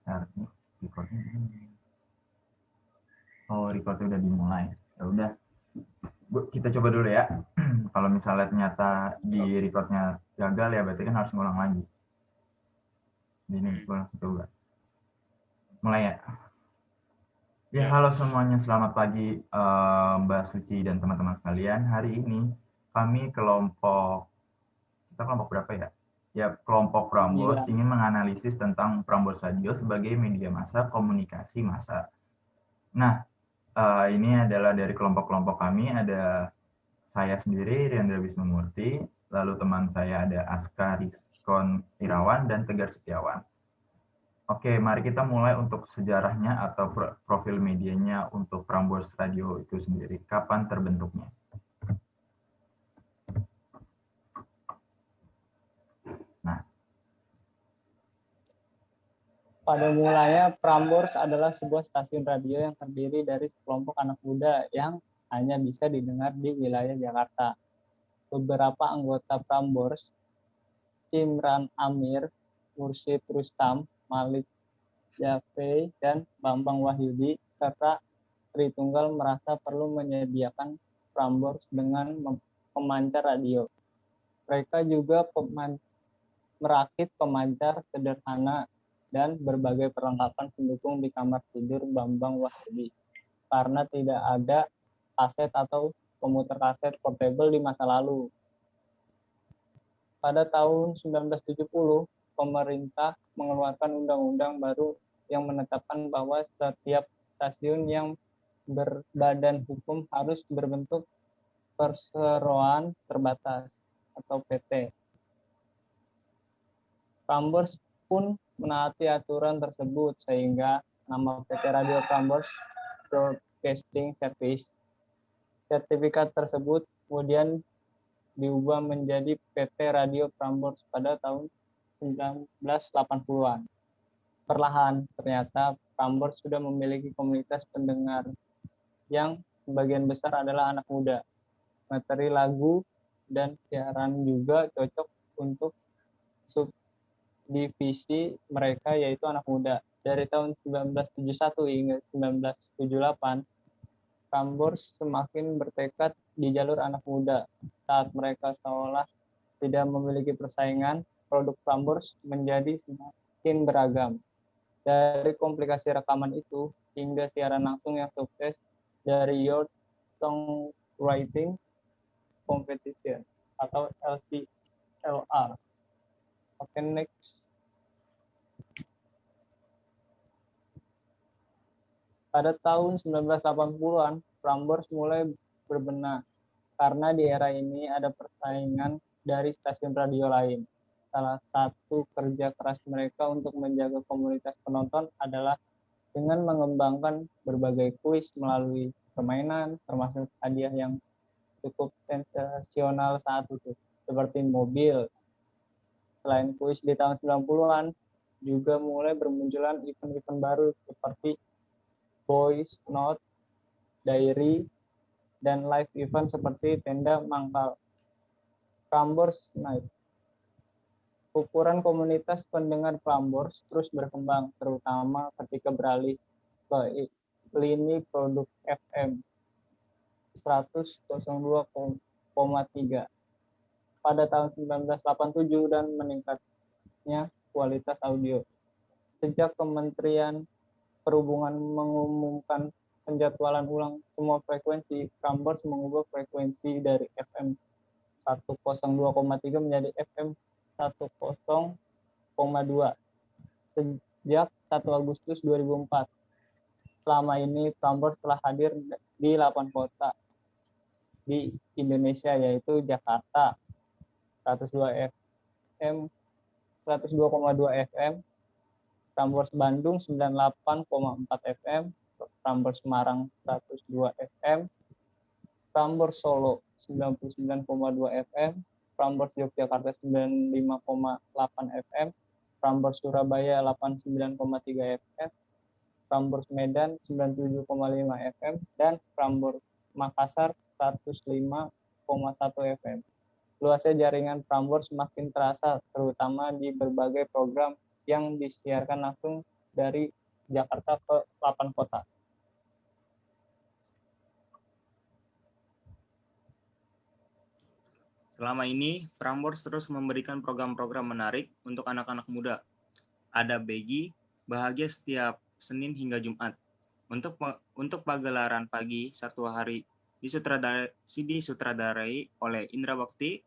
Recordnya. Oh, recordnya udah dimulai. Ya udah, kita coba dulu ya. Kalau misalnya ternyata di recordnya gagal ya berarti kan harus ngulang lagi. Ini gue langsung coba. Mulai ya. Ya, halo semuanya, selamat pagi Mbak Suci dan teman-teman sekalian. Hari ini kami kita kelompok berapa ya? Ya, kelompok Prambors ingin menganalisis tentang Prambors Radio sebagai media massa komunikasi massa. Nah, ini adalah dari kelompok-kelompok kami, ada saya sendiri, Riandra Wisnumurti, lalu teman saya ada Aska Rizkon Irawan, dan Tegar Setiawan. Oke, mari kita mulai untuk sejarahnya atau profil medianya untuk Prambors Radio itu sendiri. Kapan terbentuknya? Nah, pada mulanya Prambors adalah sebuah stasiun radio yang terdiri dari sekelompok anak muda yang hanya bisa didengar di wilayah Jakarta. Beberapa anggota Prambors, Imran Amir, Mursyid Rustam, Malik Jaffe, dan Bambang Wahyudi, serta Tritunggal merasa perlu menyediakan Prambors dengan pemancar radio. Mereka juga merakit pemancar sederhana dan berbagai perlengkapan pendukung di kamar tidur Bambang Wahyudi karena tidak ada kaset atau pemutar kaset portable di masa lalu. Pada tahun 1970, pemerintah mengeluarkan undang-undang baru yang menetapkan bahwa setiap stasiun yang berbadan hukum harus berbentuk perseroan terbatas atau PT. Prambors pun menaati aturan tersebut sehingga nama PT Radio Prambors Broadcasting Service. Sertifikat tersebut kemudian diubah menjadi PT Radio Prambors pada tahun 1980-an. Perlahan ternyata Prambors sudah memiliki komunitas pendengar yang sebagian besar adalah anak muda. Materi lagu dan siaran juga cocok untuk subdivisi mereka yaitu anak muda. Dari tahun 1971 hingga 1978, Prambors semakin bertekad di jalur anak muda. Saat mereka seolah tidak memiliki persaingan, produk Prambors menjadi semakin beragam. Dari komplikasi rekaman itu hingga siaran langsung yang sukses dari Your Songwriting Competition atau LCLR. Oke, next. Pada tahun 1980-an, Prambors mulai berbenah karena di era ini ada persaingan dari stasiun radio lain. Salah satu kerja keras mereka untuk menjaga komunitas penonton adalah dengan mengembangkan berbagai kuis melalui permainan, termasuk hadiah yang cukup sensasional saat itu, seperti mobil. Selain kuis di tahun 90-an, juga mulai bermunculan event-event baru seperti Voice Note, Diary, dan live event seperti Tenda Mangkal. Prambors Night. Ukuran komunitas pendengar Prambors terus berkembang, terutama ketika beralih ke lini produk FM 102,3 pada tahun 1987 dan meningkatnya kualitas audio. Sejak Kementerian Perhubungan mengumumkan penjadwalan ulang semua frekuensi, Prambors mengubah frekuensi dari FM 102,3 menjadi FM 10,2 sejak 1 Agustus 2004. Selama ini Prambors telah hadir di 8 kota di Indonesia, yaitu Jakarta 102 FM, 102,2 FM, Prambors Bandung 98,4 FM, Prambors Semarang 102 FM, Prambors Solo 99,2 FM, Prambors Yogyakarta 95,8 FM, Prambors Surabaya 89,3 FM, Prambors Medan 97,5 FM, dan Prambors Makassar 105,1 FM. Luasnya jaringan Prambors semakin terasa, terutama di berbagai program yang disiarkan langsung dari Jakarta ke 8 kota. Selama ini, Prambors terus memberikan program-program menarik untuk anak-anak muda. Ada Begi, Bahagia Setiap Senin hingga Jumat. Untuk pagelaran pagi satu hari disutradarai oleh Indra Bakti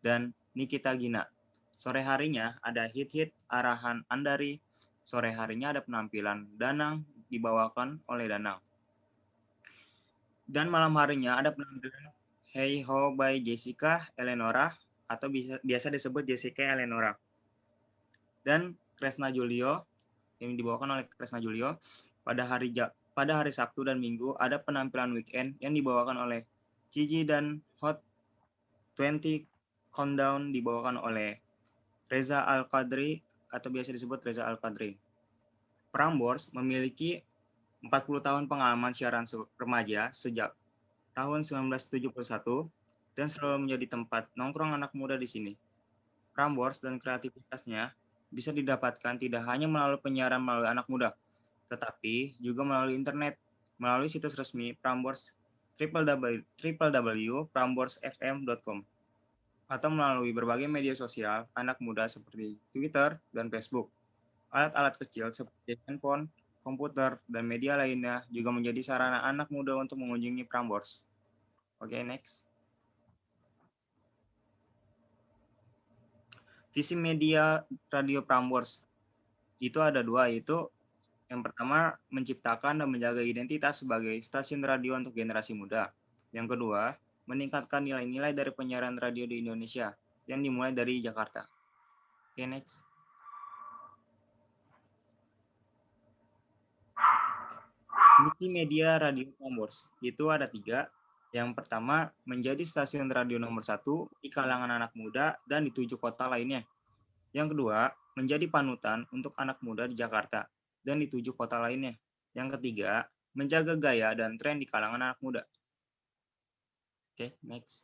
dan Nikita Gina. Sore harinya ada hit-hit arahan Andari. Sore harinya ada penampilan Danang dibawakan oleh Danang. Dan malam harinya ada penampilan Hey Ho by Jessica Eleonora atau biasa disebut Jessica Eleonora. Dan Kresna Julio yang dibawakan oleh Kresna Julio. Pada hari Sabtu dan Minggu ada penampilan weekend yang dibawakan oleh Gigi dan Hot 20 Countdown dibawakan oleh Reza Al-Qadri atau biasa disebut Reza Al-Qadri. Prambors memiliki 40 tahun pengalaman siaran remaja sejak tahun 1971 dan selalu menjadi tempat nongkrong anak muda di sini. Prambors dan kreativitasnya bisa didapatkan tidak hanya melalui penyiaran melalui anak muda, tetapi juga melalui internet, melalui situs resmi Prambors www.pramborsfm.com atau melalui berbagai media sosial anak muda seperti Twitter dan Facebook. Alat-alat kecil seperti handphone, komputer, dan media lainnya juga menjadi sarana anak muda untuk mengunjungi Prambors. Oke, next. Visi media Radio Prambors itu ada dua, yaitu yang pertama menciptakan dan menjaga identitas sebagai stasiun radio untuk generasi muda. Yang kedua, meningkatkan nilai-nilai dari penyiaran radio di Indonesia yang dimulai dari Jakarta. Oke, next. Misi media Radio Prambors itu ada 3. Yang pertama, menjadi stasiun radio nomor 1 di kalangan anak muda dan di 7 kota lainnya. Yang kedua, menjadi panutan untuk anak muda di Jakarta dan di 7 kota lainnya. Yang ketiga, menjaga gaya dan tren di kalangan anak muda. Oke, next.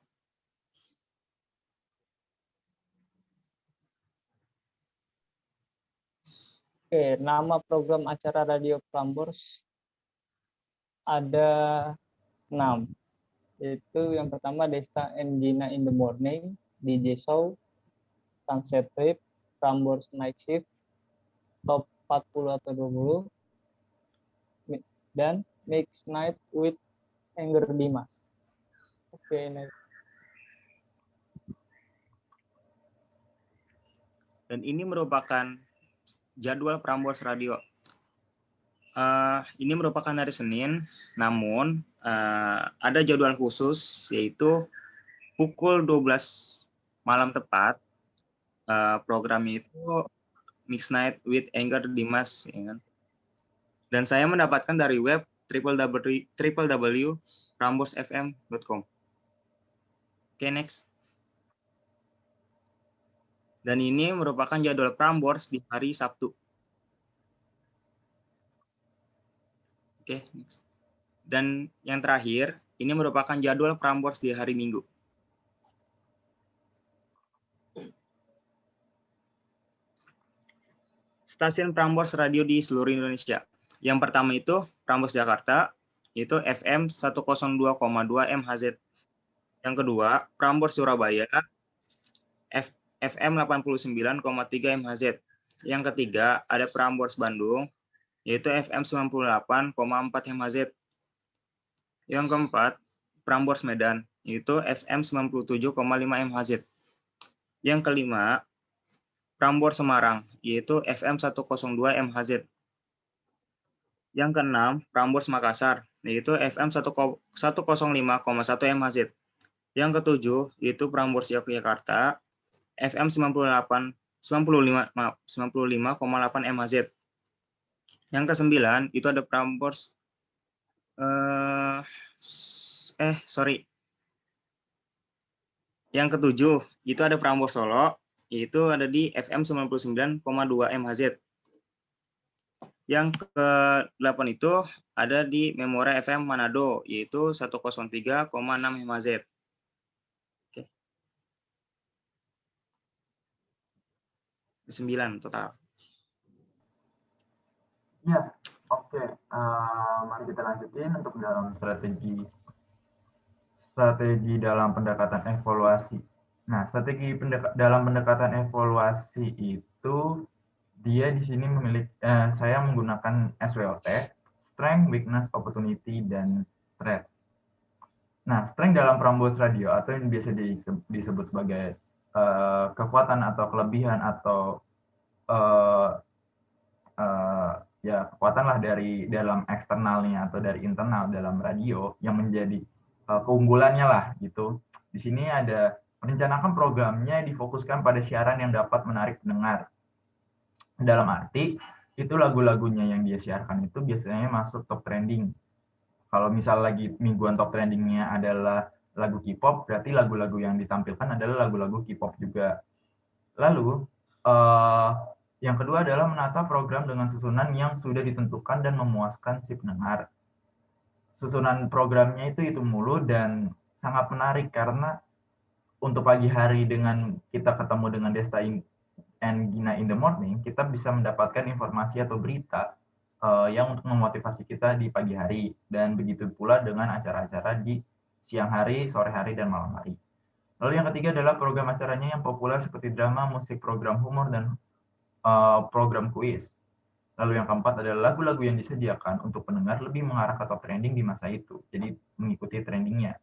Oke, nama program acara Radio Prambors ada 6. Yaitu yang pertama Desta and Gina in the Morning, DJ Show, Sunset Trip, Prambors Night Shift, Top 40 atau 20, dan Mix Night with Angger Dimas. Oke, next. Dan ini merupakan jadwal Prambors Radio. Ini merupakan hari Senin, namun ada jadwal khusus, yaitu pukul 12 malam tepat. Program itu Mix Night with Angger Dimas. Ya kan? Dan saya mendapatkan dari web www.pramborsfm.com. Oke, next. Dan ini merupakan jadwal Prambors di hari Sabtu. Oke, next. Dan yang terakhir, ini merupakan jadwal Prambors di hari Minggu. Stasiun Prambors Radio di seluruh Indonesia. Yang pertama itu Prambors Jakarta, yaitu FM 102,2 MHz. Yang kedua, Prambors Surabaya, FM 89,3 MHz. Yang ketiga, ada Prambors Bandung, yaitu FM 98,4 MHz. Yang keempat, Prambors Medan, yaitu FM 97,5 MHz. Yang kelima, Prambors Semarang, yaitu FM 102 MHz. Yang keenam, Prambors Makassar, yaitu FM 105,1 MHz. Yang ketujuh, yaitu Prambors Yogyakarta, FM 95,8 MHz. Yang kesembilan, itu ada Prambors Yang ketujuh, itu ada Prambors Solo, yaitu ada di FM 99,2 MHz. Yang ke-8 itu ada di Memora FM Manado, yaitu 103,6 MHz. Oke. 9 total. Mari kita lanjutin untuk dalam strategi dalam pendekatan evaluasi. Nah, strategi dalam pendekatan evaluasi itu dia di sini saya menggunakan SWOT, Strength, Weakness, Opportunity, dan Threat. Nah, strength dalam Prambors Radio atau yang biasa disebut sebagai kekuatan atau kelebihan atau ya kekuatan lah dari dalam eksternalnya atau dari internal dalam radio yang menjadi keunggulannya lah gitu. Di sini ada merencanakan programnya difokuskan pada siaran yang dapat menarik pendengar. Dalam arti itu lagu-lagunya yang dia siarkan itu biasanya masuk top trending. Kalau misal lagi mingguan top trendingnya adalah lagu K-pop, berarti lagu-lagu yang ditampilkan adalah lagu-lagu K-pop juga. Lalu yang kedua adalah menata program dengan susunan yang sudah ditentukan dan memuaskan si pendengar. Susunan programnya itu mulu dan sangat menarik karena untuk pagi hari dengan kita ketemu dengan Desta and Gina in the morning, kita bisa mendapatkan informasi atau berita yang untuk memotivasi kita di pagi hari. Dan begitu pula dengan acara-acara di siang hari, sore hari, dan malam hari. Lalu yang ketiga adalah program acaranya yang populer seperti drama, musik, program humor, dan program kuis. Lalu yang keempat adalah lagu-lagu yang disediakan untuk pendengar lebih mengarah ke top trending di masa itu. Jadi mengikuti trendingnya.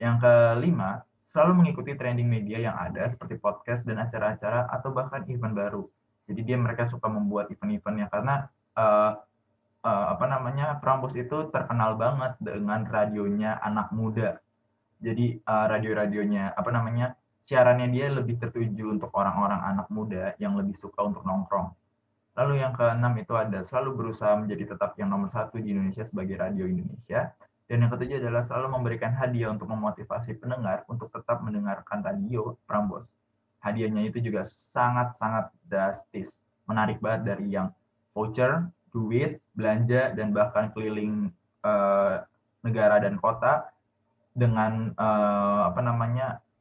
Yang kelima, selalu mengikuti trending media yang ada seperti podcast dan acara-acara atau bahkan event baru. Jadi mereka suka membuat event-eventnya karena Prambors itu terkenal banget dengan radionya anak muda. Jadi radio-radionya siarannya dia lebih tertuju untuk orang-orang anak muda yang lebih suka untuk nongkrong. Lalu yang keenam itu ada selalu berusaha menjadi tetap yang nomor 1 di Indonesia sebagai radio Indonesia. Dan yang ketujuh adalah selalu memberikan hadiah untuk memotivasi pendengar untuk tetap mendengarkan radio Prambors. Hadiahnya itu juga sangat-sangat drastis. Menarik banget dari yang voucher, duit, belanja, dan bahkan keliling negara dan kota dengan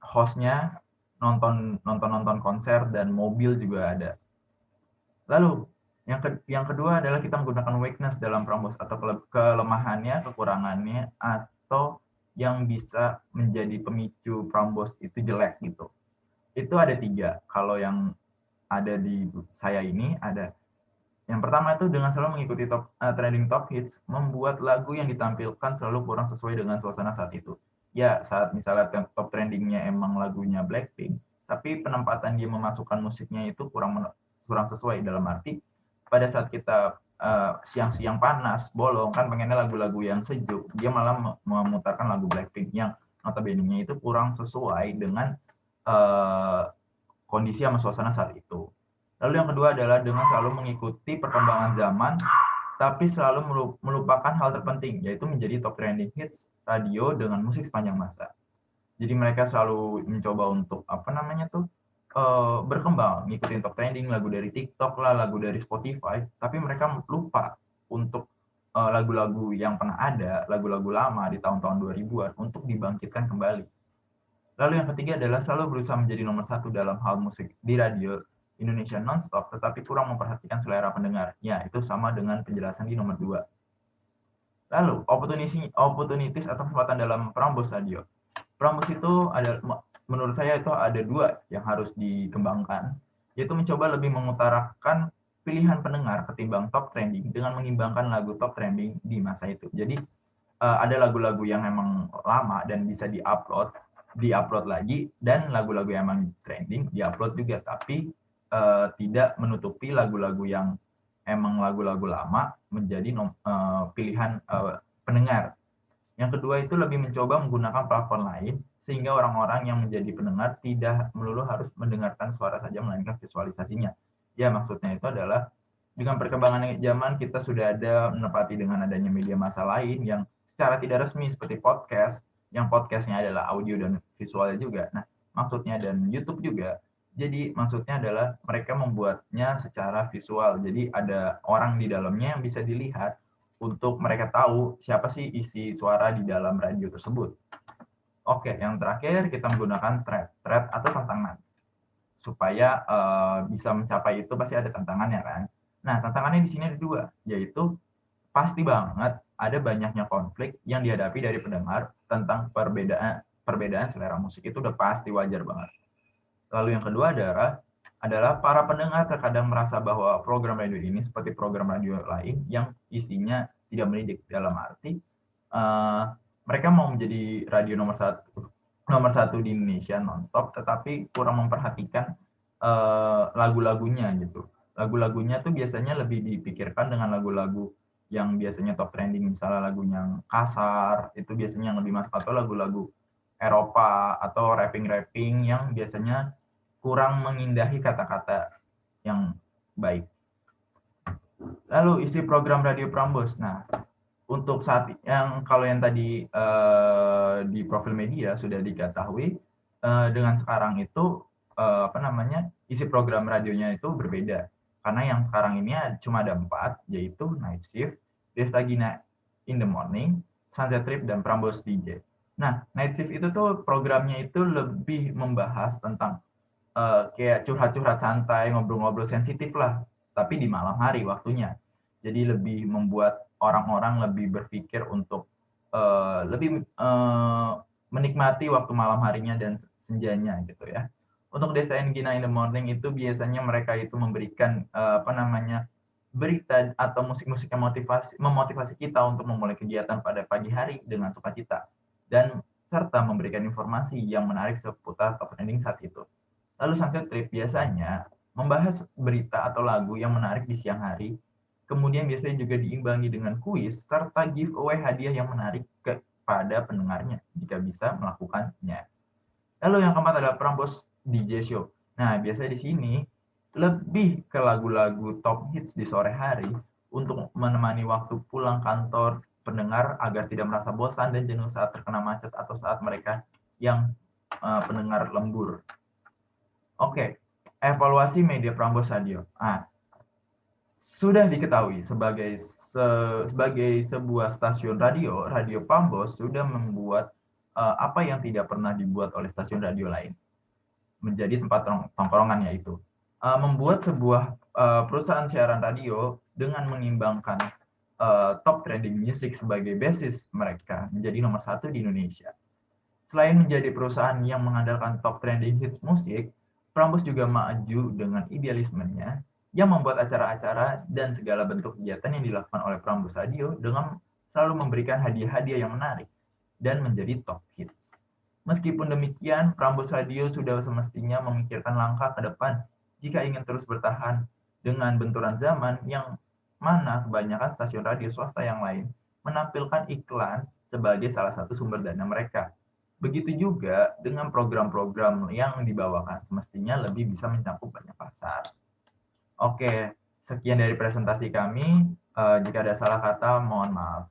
hostnya nonton konser dan mobil juga ada. Lalu yang kedua adalah kita menggunakan weakness dalam Prambors atau kelemahannya, kekurangannya, atau yang bisa menjadi pemicu Prambors itu jelek gitu. Itu ada 3. Kalau yang ada di saya ini ada yang pertama itu dengan selalu mengikuti trending top hits, membuat lagu yang ditampilkan selalu kurang sesuai dengan suasana saat itu. Ya, saat misalnya top trendingnya emang lagunya Blackpink, tapi penempatan dia memasukkan musiknya itu kurang sesuai, dalam arti pada saat kita siang-siang panas, bolong, kan pengennya lagu-lagu yang sejuk, dia malah memutarkan lagu Blackpink yang notabene-nya itu kurang sesuai dengan kondisi sama suasana saat itu. Lalu yang kedua adalah dengan selalu mengikuti perkembangan zaman, tapi selalu melupakan hal terpenting, yaitu menjadi top trending hits radio dengan musik sepanjang masa. Jadi mereka selalu mencoba untuk berkembang, ngikutin top trending, lagu dari TikTok lah, lagu dari Spotify, tapi mereka lupa untuk lagu-lagu yang pernah ada, lagu-lagu lama di tahun-tahun 2000-an untuk dibangkitkan kembali. Lalu yang ketiga adalah selalu berusaha menjadi nomor 1 dalam hal musik di radio Indonesia non-stop, tetapi kurang memperhatikan selera pendengar. Ya, itu sama dengan penjelasan di nomor 2. Lalu, opportunities atau kesempatan dalam Prambors Radio. Prambors itu menurut saya itu ada 2 yang harus dikembangkan, yaitu mencoba lebih mengutarakan pilihan pendengar ketimbang top trending dengan mengimbangkan lagu top trending di masa itu. Jadi, ada lagu-lagu yang memang lama dan bisa diupload lagi, dan lagu-lagu yang emang trending diupload juga, tapi tidak menutupi lagu-lagu yang emang lagu-lagu lama menjadi pilihan pendengar. Yang kedua itu lebih mencoba menggunakan platform lain sehingga orang-orang yang menjadi pendengar tidak melulu harus mendengarkan suara saja melainkan visualisasinya. Ya, maksudnya itu adalah dengan perkembangan zaman kita sudah ada menepati dengan adanya media massa lain yang secara tidak resmi seperti podcast, yang podcastnya adalah audio dan visualnya juga. Nah, maksudnya dan YouTube juga. Jadi maksudnya adalah mereka membuatnya secara visual. Jadi ada orang di dalamnya yang bisa dilihat untuk mereka tahu siapa sih isi suara di dalam radio tersebut. Oke, yang terakhir kita menggunakan threat atau tantangan. Supaya bisa mencapai itu pasti ada tantangannya kan. Nah, tantangannya di sini ada 2, yaitu pasti banget ada banyaknya konflik yang dihadapi dari pendengar tentang perbedaan selera musik. Itu udah pasti wajar banget. Lalu yang kedua adalah para pendengar terkadang merasa bahwa program radio ini seperti program radio lain yang isinya tidak mendidik, dalam arti mereka mau menjadi radio nomor satu di Indonesia nonstop, tetapi kurang memperhatikan lagu-lagunya gitu. Lagu-lagunya tuh biasanya lebih dipikirkan dengan lagu-lagu yang biasanya top trending, misalnya lagu yang kasar, itu biasanya yang lebih masuk, atau lagu-lagu Eropa, atau rapping-rapping yang biasanya kurang mengindahi kata-kata yang baik. Lalu isi program Radio Prambors. Nah, untuk saat kalau yang tadi di profil media sudah diketahui, dengan sekarang itu isi program radionya itu berbeda. Karena yang sekarang ini cuma ada 4, yaitu Night Shift, Desta Gina in the Morning, Sunset Trip, dan Prambors DJ. Nah, Night Shift itu tuh programnya itu lebih membahas tentang kayak curhat-curhat santai, ngobrol-ngobrol sensitif lah, tapi di malam hari waktunya. Jadi lebih membuat orang-orang lebih berpikir untuk lebih menikmati waktu malam harinya dan senjanya gitu ya. Untuk Desta and Gina in the Morning itu biasanya mereka itu memberikan berita atau musik-musik yang memotivasi kita untuk memulai kegiatan pada pagi hari dengan sukacita, dan serta memberikan informasi yang menarik seputar top trending saat itu. Lalu Sunset Trip biasanya membahas berita atau lagu yang menarik di siang hari, kemudian biasanya juga diimbangi dengan kuis serta giveaway hadiah yang menarik kepada pendengarnya jika bisa melakukannya. Lalu yang keempat adalah Prambors DJ Show. Nah, biasanya di sini lebih ke lagu-lagu top hits di sore hari untuk menemani waktu pulang kantor pendengar agar tidak merasa bosan dan jenuh saat terkena macet atau saat mereka yang pendengar lembur. Oke, evaluasi media Prambors Radio. Sudah diketahui sebagai sebuah stasiun radio, Radio Prambors sudah membuat apa yang tidak pernah dibuat oleh stasiun radio lain, menjadi tempat tongkrongan, yaitu membuat sebuah perusahaan siaran radio dengan mengimbangkan top trending music sebagai basis mereka menjadi nomor 1 di Indonesia. Selain menjadi perusahaan yang mengandalkan top trending hits musik, Prambors juga maju dengan idealismenya yang membuat acara-acara dan segala bentuk kegiatan yang dilakukan oleh Prambors Radio dengan selalu memberikan hadiah-hadiah yang menarik dan menjadi top hits. Meskipun demikian, Prambors Radio sudah semestinya memikirkan langkah ke depan jika ingin terus bertahan dengan benturan zaman yang mana kebanyakan stasiun radio swasta yang lain menampilkan iklan sebagai salah satu sumber dana mereka. Begitu juga dengan program-program yang dibawakan, semestinya lebih bisa mencakup banyak pasar. Oke, sekian dari presentasi kami. Jika ada salah kata, mohon maaf.